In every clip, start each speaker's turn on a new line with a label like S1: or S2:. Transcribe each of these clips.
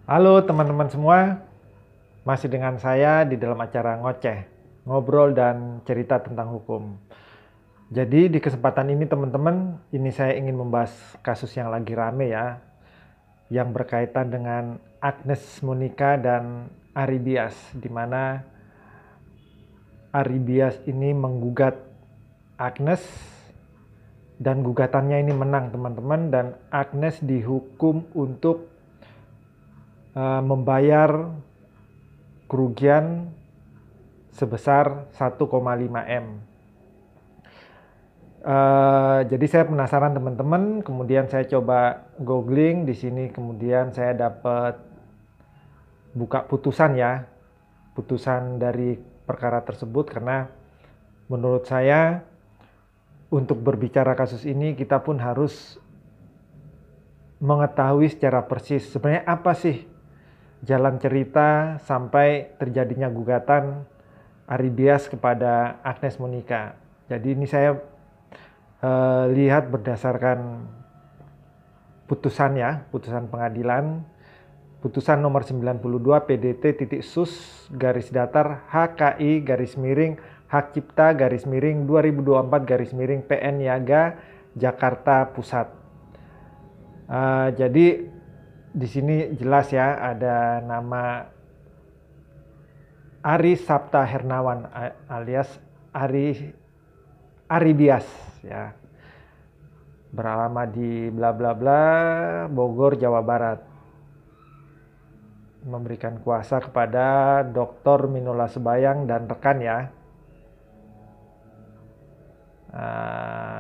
S1: Halo teman-teman semua, masih dengan saya di dalam acara Ngoceh, ngobrol dan cerita tentang hukum. Jadi di kesempatan ini teman-teman, ini saya ingin membahas kasus yang lagi rame ya, yang berkaitan dengan Agnes Monica dan Ari Bias, di mana Ari Bias ini menggugat Agnes dan gugatannya ini menang teman-teman, dan Agnes dihukum untuk membayar kerugian sebesar 1,5 M. Jadi saya penasaran teman-teman, kemudian saya coba googling di sini, kemudian saya dapat buka putusan ya, putusan dari perkara tersebut, karena menurut saya untuk berbicara kasus ini kita pun harus mengetahui secara persis sebenarnya apa sih jalan cerita sampai terjadinya gugatan Ari Bias kepada Agnes Monica. Jadi ini saya lihat berdasarkan putusan ya, putusan pengadilan, putusan nomor 92 PDT.sus garis datar HKI garis miring Hak Cipta garis miring 2024 garis miring PN Niaga Jakarta Pusat. Jadi di sini jelas ya, ada nama Ari Sapta Hernawan alias Ari Bias ya. Beralamat di bla bla bla Bogor, Jawa Barat. Memberikan kuasa kepada Dr. Minola Sebayang dan rekan ya.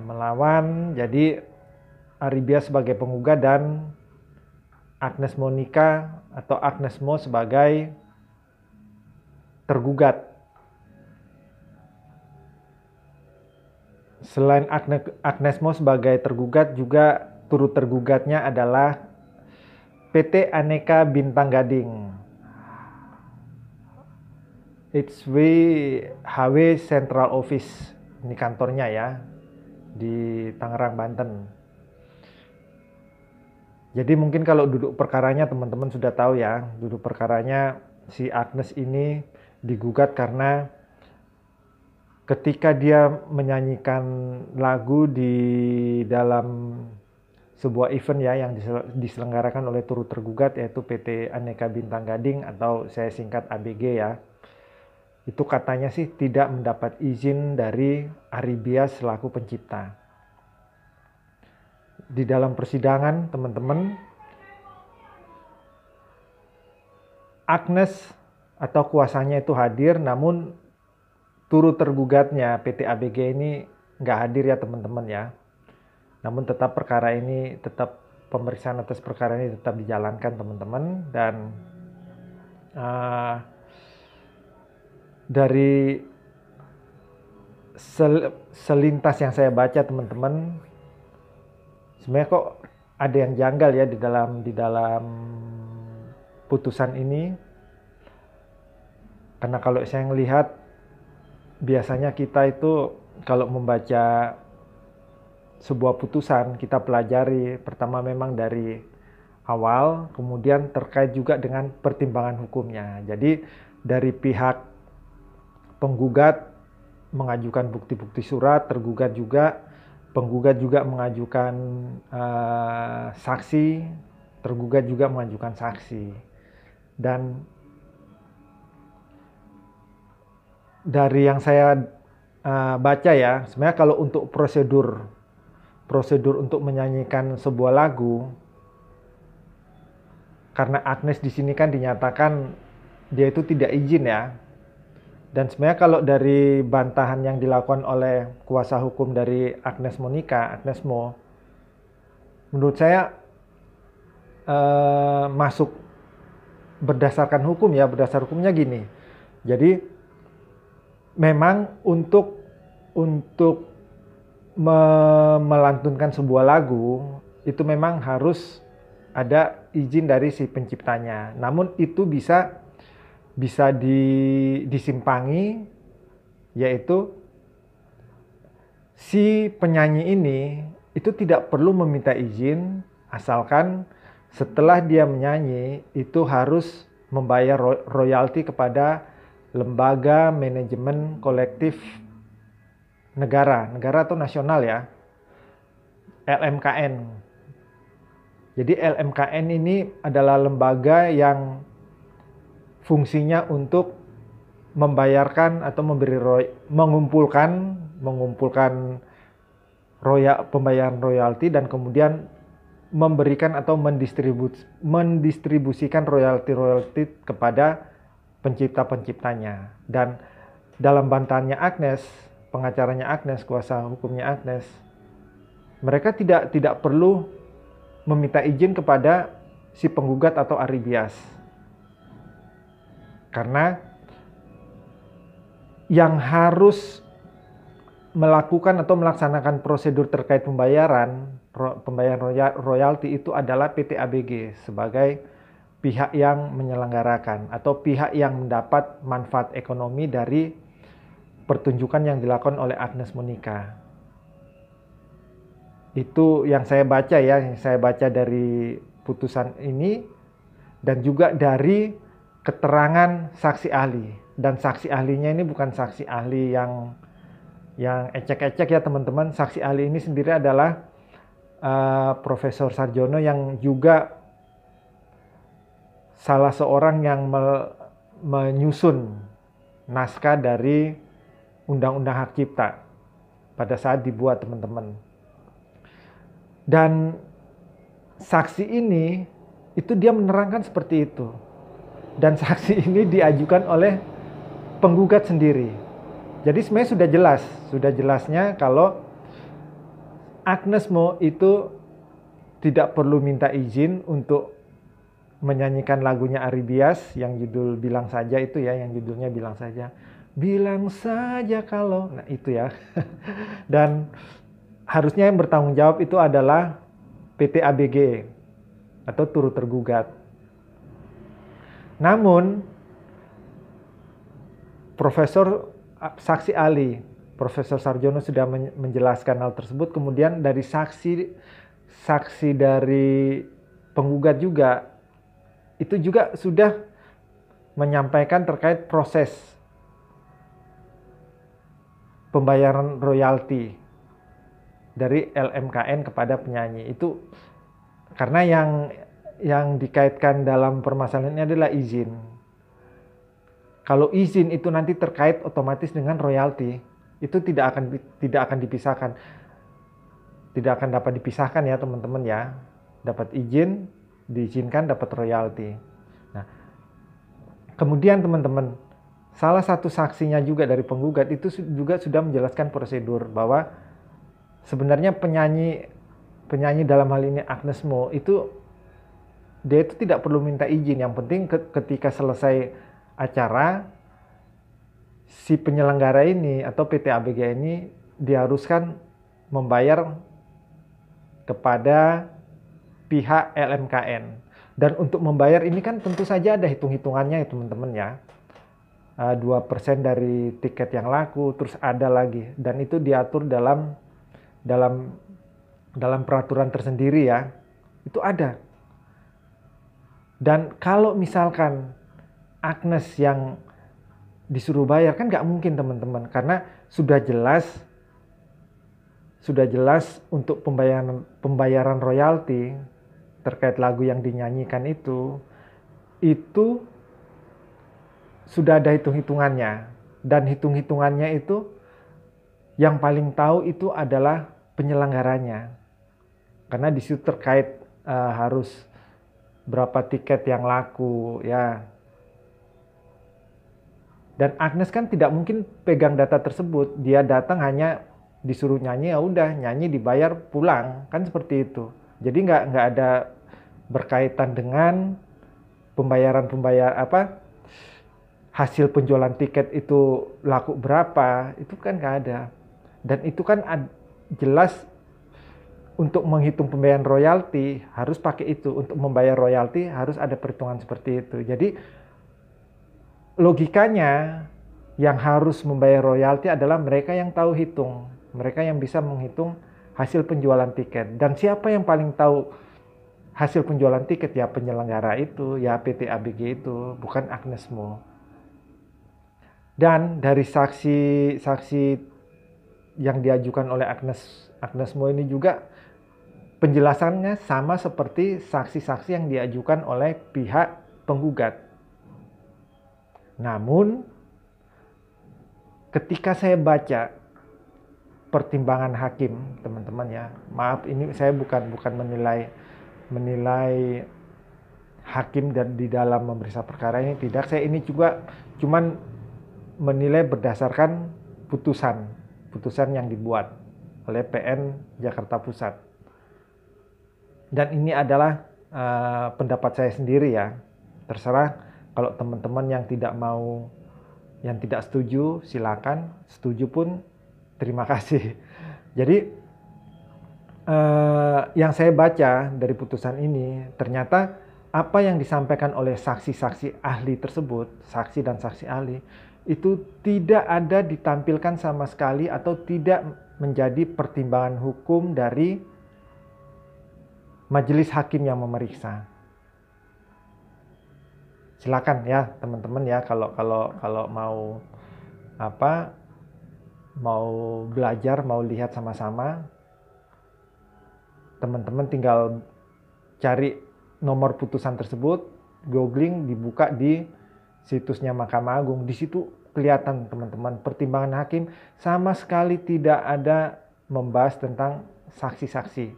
S1: Melawan, jadi Ari Bias sebagai penggugat dan Agnes Monica atau Agnes Mo sebagai tergugat. Selain Agnes Mo sebagai tergugat, juga turut tergugatnya adalah PT Aneka Bintang Gading, HW Central Office, ini kantornya ya, di Tangerang, Banten. Jadi mungkin kalau duduk perkaranya teman-teman sudah tahu ya, duduk perkaranya si Agnes ini digugat karena ketika dia menyanyikan lagu di dalam sebuah event ya yang diselenggarakan oleh turut tergugat, yaitu PT Aneka Bintang Gading atau saya singkat ABG ya. Itu katanya sih tidak mendapat izin dari Ari Bias selaku pencipta. Di dalam persidangan teman-teman, Agnes atau kuasanya itu hadir, namun turut tergugatnya PT ABG ini nggak hadir ya teman-teman ya. Namun tetap perkara ini, tetap pemeriksaan atas perkara ini tetap dijalankan teman-teman. Dan dari selintas yang saya baca teman-teman, sebenarnya kok ada yang janggal ya di dalam putusan ini. Karena kalau saya melihat, biasanya kita itu kalau membaca sebuah putusan, kita pelajari pertama memang dari awal, kemudian terkait juga dengan pertimbangan hukumnya. Jadi dari pihak penggugat mengajukan bukti-bukti surat, penggugat juga mengajukan saksi, tergugat juga mengajukan saksi. Dan dari yang saya baca ya, sebenarnya kalau untuk prosedur untuk menyanyikan sebuah lagu, karena Agnes di sini kan dinyatakan dia itu tidak izin ya. Dan sebenarnya kalau dari bantahan yang dilakukan oleh kuasa hukum dari Agnes Monica, Agnes Mo, menurut saya masuk berdasarkan hukum ya, berdasar hukumnya gini. Jadi memang untuk melantunkan sebuah lagu itu memang harus ada izin dari si penciptanya. Namun itu bisa disimpangi, yaitu si penyanyi ini itu tidak perlu meminta izin asalkan setelah dia menyanyi itu harus membayar royalti kepada lembaga manajemen kolektif negara atau nasional ya, LMKN. Jadi LMKN ini adalah lembaga yang fungsinya untuk membayarkan atau mengumpulkan pembayaran royalti dan kemudian memberikan atau mendistribusikan royalti kepada pencipta-penciptanya. Dan dalam bantahannya Agnes, pengacaranya Agnes, kuasa hukumnya Agnes, mereka tidak perlu meminta izin kepada si penggugat atau ahli bias. Karena yang harus melakukan atau melaksanakan prosedur terkait pembayaran royalti itu adalah PT ABG sebagai pihak yang menyelenggarakan atau pihak yang mendapat manfaat ekonomi dari pertunjukan yang dilakukan oleh Agnes Monica. Itu yang saya baca ya, yang saya baca dari putusan ini dan juga dari keterangan saksi ahli. Dan saksi ahlinya ini bukan saksi ahli yang ecek-ecek ya teman-teman. Saksi ahli ini sendiri adalah Profesor Sarjono yang juga salah seorang yang menyusun naskah dari Undang-Undang Hak Cipta pada saat dibuat teman-teman. Dan saksi ini itu dia menerangkan seperti itu. Dan saksi ini diajukan oleh penggugat sendiri. Jadi sebenarnya sudah jelasnya kalau Agnes Mo itu tidak perlu minta izin untuk menyanyikan lagunya Ari Bias yang judul Bilang Saja itu ya, yang judulnya Bilang Saja. Bilang saja kalau, nah itu ya. Dan harusnya yang bertanggung jawab itu adalah PT ABG atau turut tergugat. Namun saksi ahli Profesor Sarjono sudah menjelaskan hal tersebut. Kemudian dari saksi dari penggugat juga itu juga sudah menyampaikan terkait proses pembayaran royalti dari LMKN kepada penyanyi. Itu karena yang dikaitkan dalam permasalahan ini adalah izin. Kalau izin itu nanti terkait otomatis dengan royalti, itu tidak akan dipisahkan. Tidak akan dapat dipisahkan ya teman-teman ya. Dapat izin, diizinkan dapat royalti. Nah, kemudian teman-teman, salah satu saksinya juga dari penggugat itu juga sudah menjelaskan prosedur bahwa sebenarnya penyanyi dalam hal ini Agnes Mo itu dia itu tidak perlu minta izin. Yang penting ketika selesai acara, si penyelenggara ini atau PT ABG ini diharuskan membayar kepada pihak LMKN. Dan untuk membayar ini kan tentu saja ada hitung-hitungannya ya teman-teman ya. 2% dari tiket yang laku, terus ada lagi. Dan itu diatur dalam peraturan tersendiri ya. Itu ada. Dan kalau misalkan Agnes yang disuruh bayar kan nggak mungkin teman-teman, karena sudah jelas untuk pembayaran royalti terkait lagu yang dinyanyikan itu sudah ada hitung-hitungannya, dan hitung-hitungannya itu yang paling tahu itu adalah penyelenggaranya, karena di situ terkait harus berapa tiket yang laku ya. Dan Agnes kan tidak mungkin pegang data tersebut. Dia datang hanya disuruh nyanyi, ya udah nyanyi dibayar pulang, kan seperti itu. Jadi nggak ada berkaitan dengan hasil penjualan tiket itu laku berapa, itu kan nggak ada. Dan itu kan jelas untuk menghitung pembayaran royalti harus pakai itu. Untuk membayar royalti harus ada perhitungan seperti itu. Jadi logikanya yang harus membayar royalti adalah mereka yang tahu hitung, mereka yang bisa menghitung hasil penjualan tiket. Dan siapa yang paling tahu hasil penjualan tiket ya penyelenggara itu, ya PT ABG itu, bukan Agnes Mo. Dan dari saksi-saksi yang diajukan oleh Agnes Mo ini juga penjelasannya sama seperti saksi-saksi yang diajukan oleh pihak penggugat. Namun ketika saya baca pertimbangan hakim, teman-teman ya, maaf ini saya bukan menilai hakim dan di dalam memeriksa perkara ini, tidak. Saya ini juga cuman menilai berdasarkan putusan yang dibuat oleh PN Jakarta Pusat. Dan ini adalah pendapat saya sendiri ya. Terserah kalau teman-teman yang tidak setuju silakan, setuju pun terima kasih. Jadi yang saya baca dari putusan ini, ternyata apa yang disampaikan oleh saksi-saksi ahli tersebut, saksi dan saksi ahli, itu tidak ada ditampilkan sama sekali atau tidak menjadi pertimbangan hukum dari majelis hakim yang memeriksa. Silakan ya teman-teman ya, kalau mau belajar, mau lihat sama-sama, teman-teman tinggal cari nomor putusan tersebut, googling, dibuka di situsnya Mahkamah Agung. Di situ kelihatan teman-teman pertimbangan hakim sama sekali tidak ada membahas tentang saksi-saksi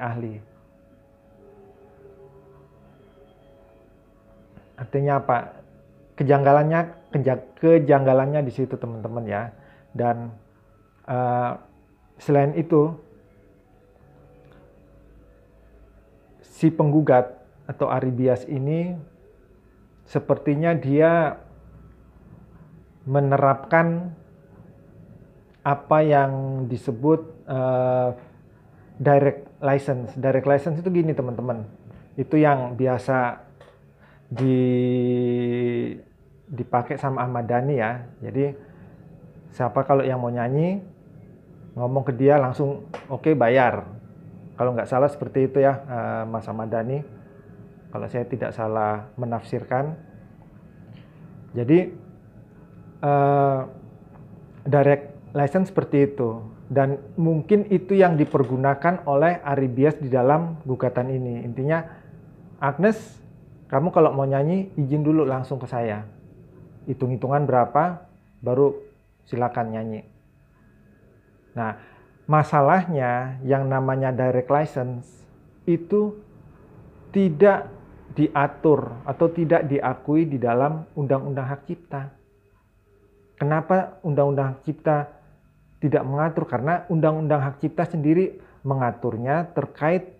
S1: ahli. Artinya apa? Kejanggalannya di situ teman-teman ya. Dan selain itu, si penggugat atau Ari Bias ini sepertinya dia menerapkan apa yang disebut direct license. Direct license itu gini teman-teman, itu yang biasa dipakai sama Ahmad Dhani ya. Jadi siapa kalau yang mau nyanyi, ngomong ke dia langsung oke, bayar. Kalau nggak salah seperti itu ya Mas Ahmad Dhani, kalau saya tidak salah menafsirkan. Jadi direct license seperti itu, dan mungkin itu yang dipergunakan oleh Ari Bias di dalam gugatan ini. Intinya, Agnes, kamu kalau mau nyanyi izin dulu langsung ke saya, hitung-hitungan berapa baru silakan nyanyi. Nah, masalahnya yang namanya direct license itu tidak diatur atau tidak diakui di dalam Undang-Undang Hak Cipta. Kenapa Undang-Undang Hak Cipta tidak mengatur? Karena Undang-Undang Hak Cipta sendiri mengaturnya terkait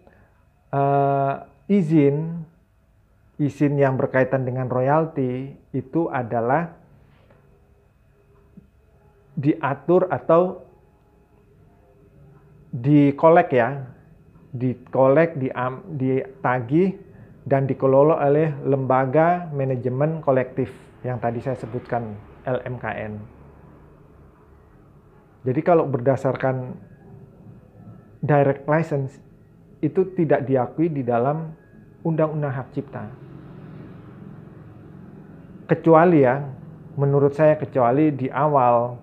S1: izin yang berkaitan dengan royalti itu adalah diatur atau dikolek ya, ditagih dan dikelola oleh lembaga manajemen kolektif yang tadi saya sebutkan, LMKN. Jadi kalau berdasarkan direct license itu tidak diakui di dalam Undang-Undang Hak Cipta. Kecuali ya, menurut saya kecuali di awal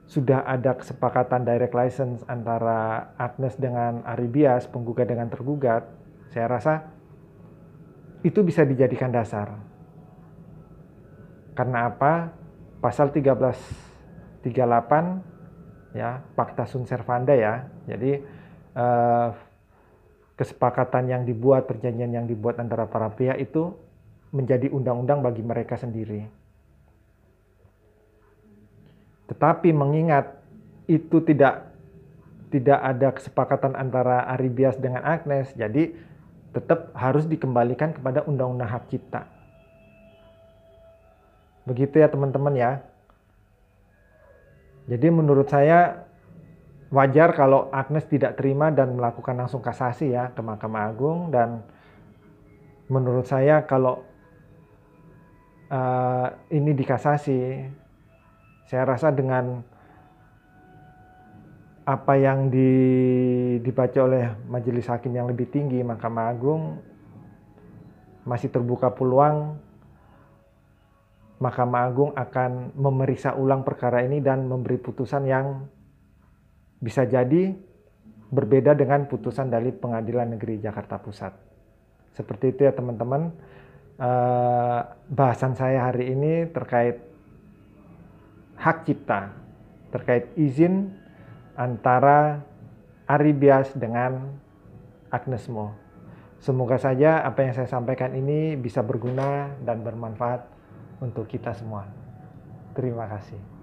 S1: sudah ada kesepakatan direct license antara Agnes dengan Ari Bias, penggugat dengan tergugat, saya rasa itu bisa dijadikan dasar. Karena apa? Pasal 1338 ya, Pacta Sunt Servanda ya. Jadi kesepakatan yang dibuat, perjanjian yang dibuat antara para pihak itu menjadi undang-undang bagi mereka sendiri. Tetapi mengingat itu tidak ada kesepakatan antara Ari Bias dengan Agnes, jadi tetap harus dikembalikan kepada Undang-Undang Hak Cipta. Begitu ya teman-teman ya. Jadi menurut saya wajar kalau Agnes tidak terima dan melakukan langsung kasasi ya ke Mahkamah Agung. Dan menurut saya kalau ini dikasasi, saya rasa dengan apa yang dibaca oleh majelis hakim yang lebih tinggi, Mahkamah Agung, masih terbuka peluang Mahkamah Agung akan memeriksa ulang perkara ini dan memberi putusan yang bisa jadi berbeda dengan putusan dari Pengadilan Negeri Jakarta Pusat. Seperti itu ya teman-teman. Bahasan saya hari ini terkait hak cipta, terkait izin antara Ari Bias dengan Agnes Mo. Semoga saja apa yang saya sampaikan ini bisa berguna dan bermanfaat untuk kita semua. Terima kasih.